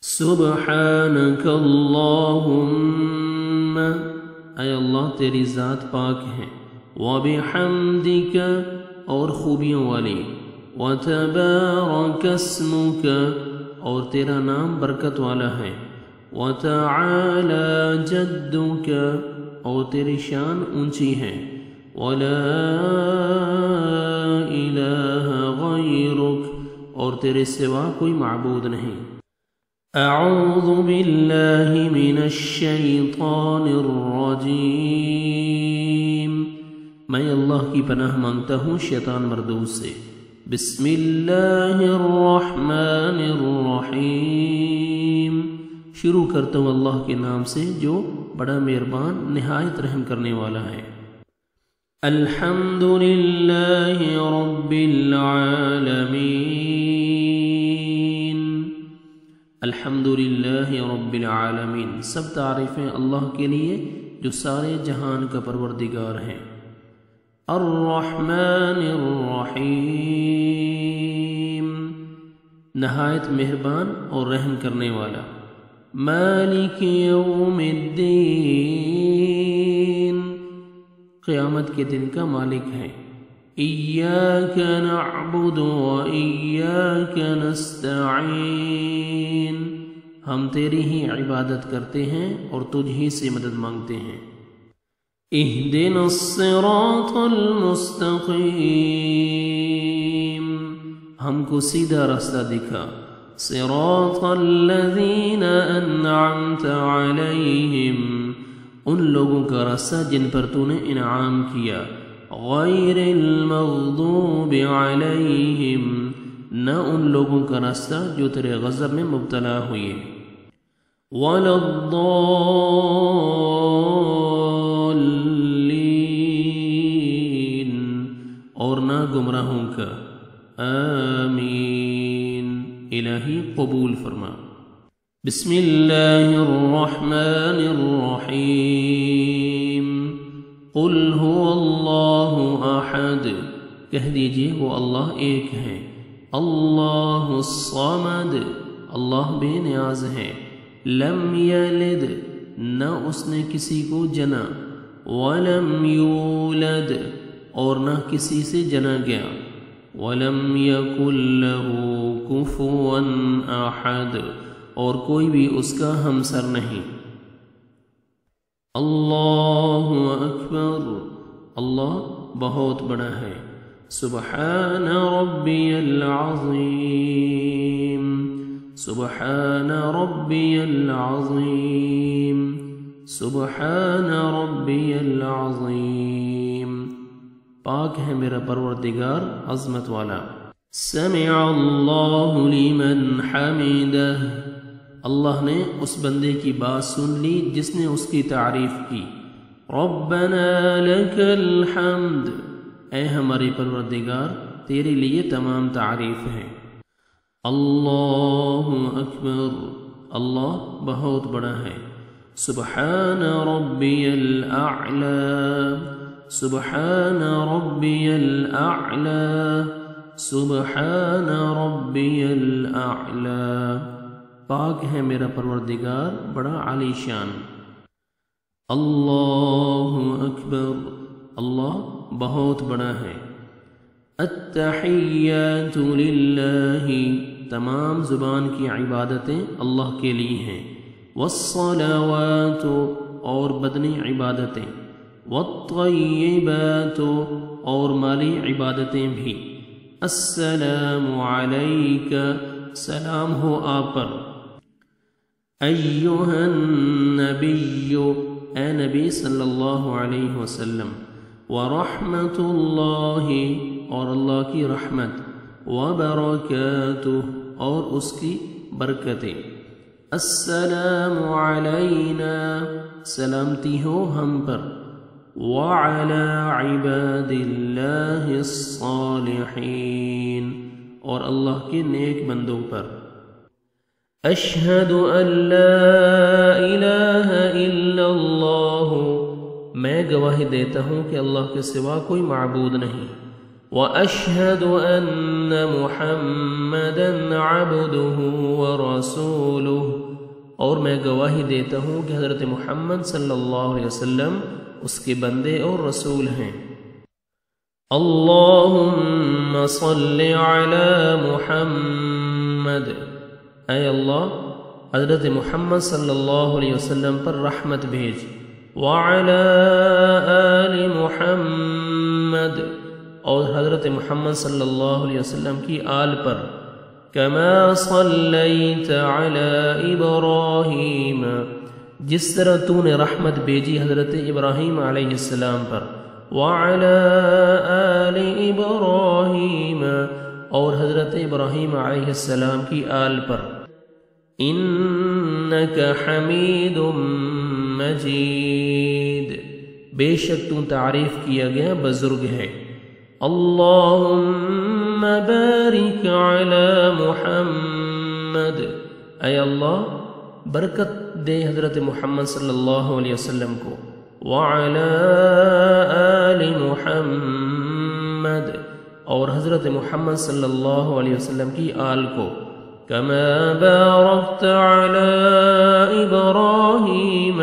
سبحانک اللہم، اے اللہ تیری ذات پاک ہے، وبحمدک اور خوبیوں والی، وتبارک اسمک اور تیرا نام برکت والا ہے، وتعالی جدک اور تیری شان اونچی ہے، ولا الہ غیرک اور تیرے سوا کوئی معبود نہیں۔ اعوذ باللہ من الشیطان الرجیم، میں اللہ کی پناہ مانگتا ہوں شیطان مردود سے۔ بسم اللہ الرحمن الرحیم، شروع کرتا ہوں اللہ کے نام سے جو بڑا مہربان نہایت رحم کرنے والا ہے۔ الحمد للہ رب العالمین، الحمد للہ رب العالمین، سب تعریفیں اللہ کے لیے جو سارے جہان کا پروردگار ہے۔ الرحمن الرحیم، نہایت مہربان اور رحم کرنے والا۔ مالک یوم الدین، قیامت کے دن کا مالک ہے۔ ایاک نعبد و ایاک نستعین، ہم تیری ہی عبادت کرتے ہیں اور تجھ ہی سے مدد مانگتے ہیں۔ اہدنا الصراط المستقیم، ہم کو سیدھا راستہ دکھا۔ صراط الذین انعمت علیہم، ان لوگوں کا راستہ جن پر تو نے انعام کیا۔ غیر المغضوب علیہم، نہ ان لوگوں کا راستہ جو تیرے غضب میں مبتلا ہوئے۔ ولا الضالین، اور نہ گمراہوں کا۔ آمین، الہی قبول فرما۔ بسم اللہ الرحمن الرحیم، قل هو اللہ احد، کہہ دیجئے وہ اللہ ایک ہے۔ اللہ الصمد، اللہ بے نیاز ہے۔ لم یلد، نہ اس نے کسی کو جنا۔ ولم یولد، اور نہ کسی سے جنا گیا۔ ولم یکن لہ کفوا احد، اور کوئی بھی اس کا ہمسر نہیں۔ اللہ اکبر، اللہ بہت بڑا ہے۔ سبحان ربی العظیم، سبحان ربی العظیم، سبحان ربی العظیم، پاک ہے میرا پروردگار عظمت والا۔ سمع اللہ لمن حمدہ، اللہ نے اس بندے کی بات سن لی جس نے اس کی تعریف کی۔ ربنا لک الحمد، اے ہمارے پروردگار تیرے لیے تمام تعریف ہے۔ اللہ اکبر، اللہ بہت بڑا ہے۔ سبحان ربی الاعلی، سبحان ربی الاعلی، سبحان ربی الاعلی، پاک ہے میرا پروردگار بڑا عالی شان۔ اللہ اکبر، اللہ بہت بڑا ہے۔ التحیات للہ، تمام زبان کی عبادتیں اللہ کے لیے ہیں۔ والصلوات، اور بدنی عبادتیں۔ والطیبات، اور مالی عبادتیں بھی۔ السلام علیک، سلام ہو آپ پر۔ ایھا النبی، اے نبی صلی اللہ علیہ وسلم۔ ورحمۃ اللہ، اور اللہ کی رحمت۔ وبرکاتہ، اور اس کی برکتیں۔ السلام علینا، سلامتی ہو ہم پر۔ وعلی عباد اللہ الصالحین، اور اللہ کے نیک بندوں پر۔ اشہد ان لا الہ الا اللہ، میں گواہی دیتا ہوں کہ اللہ کے سوا کوئی معبود نہیں۔ واشہد ان محمدا عبده ورسوله، اور میں گواہی دیتا ہوں کہ حضرت محمد صلی اللہ علیہ وسلم اس کے بندے اور رسول ہیں۔ اللہم صل علی محمد، اے اللہ حضرت محمد صلی اللہ علیہ وسلم پر رحمت بھیج، وعلی آل محمد، اور حضرت محمد صلی اللہ علیہ وسلم کی آل پر، کما صلیت علی ابراہیم، جس طرح تو نے رحمت بھیجی حضرت ابراہیم علیہ السلام پر، وعلی آل ابراہیم، اور حضرت ابراہیم علیہ السلام کی آل پر، انک حمید مجید، بے شک تو تعریف کیا گیا بزرگ ہے۔ اللہم بارک علی محمد، اے اللہ برکت دے حضرت محمد صلی اللہ علیہ وسلم کو، وعلی آل محمد، اور حضرت محمد صلی اللہ علیہ وسلم کی آل کو، کما بارکت علی ابراہیم،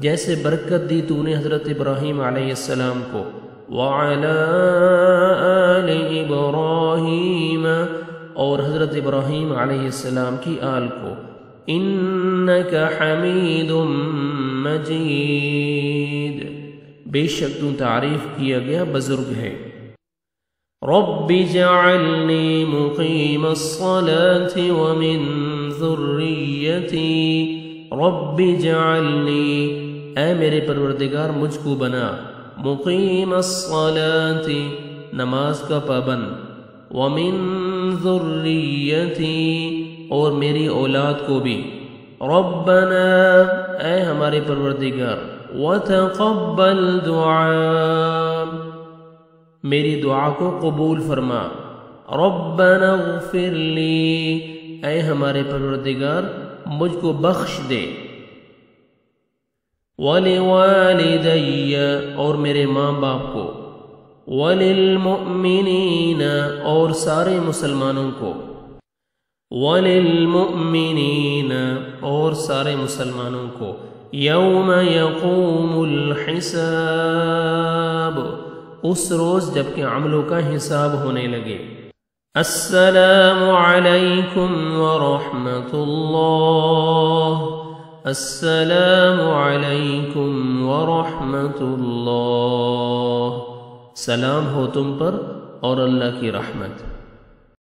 جیسے برکت دی تو نے حضرت ابراہیم علیہ السلام کو، وعلی آل ابراہیم، اور حضرت ابراہیم علیہ السلام کی آل کو، انک حمید مجید، بے شک تو تعریف کیا گیا بزرگ ہے۔ رب اجعلنی مقیم الصلاة ومن ذریتی، رب اجعلنی، اے میرے پروردگار مجھ کو بنا، مقیم الصلاة، نماز کا پابند، ومن ذریتی، اور میری اولاد کو بھی، ربنا، اے ہمارے پروردگار، وتقبل دعاء، میری دعا کو قبول فرما، ربنا اغفر لی، اے ہمارے پروردگار مجھ کو بخش دے، وَلِوَالِدَيَّ، اور میرے ماں باپ کو، وَلِلْمُؤْمِنِينَ، اور سارے مسلمانوں کو، وَلِلْمُؤْمِنِينَ، اور سارے مسلمانوں کو، یوم یقوم الحساب، اس روز جب کہ عملوں کا حساب ہونے لگے۔ السلام علیکم ورحمۃ اللہ، السلام علیکم ورحمۃ اللہ، سلام ہو تم پر اور اللہ کی رحمت۔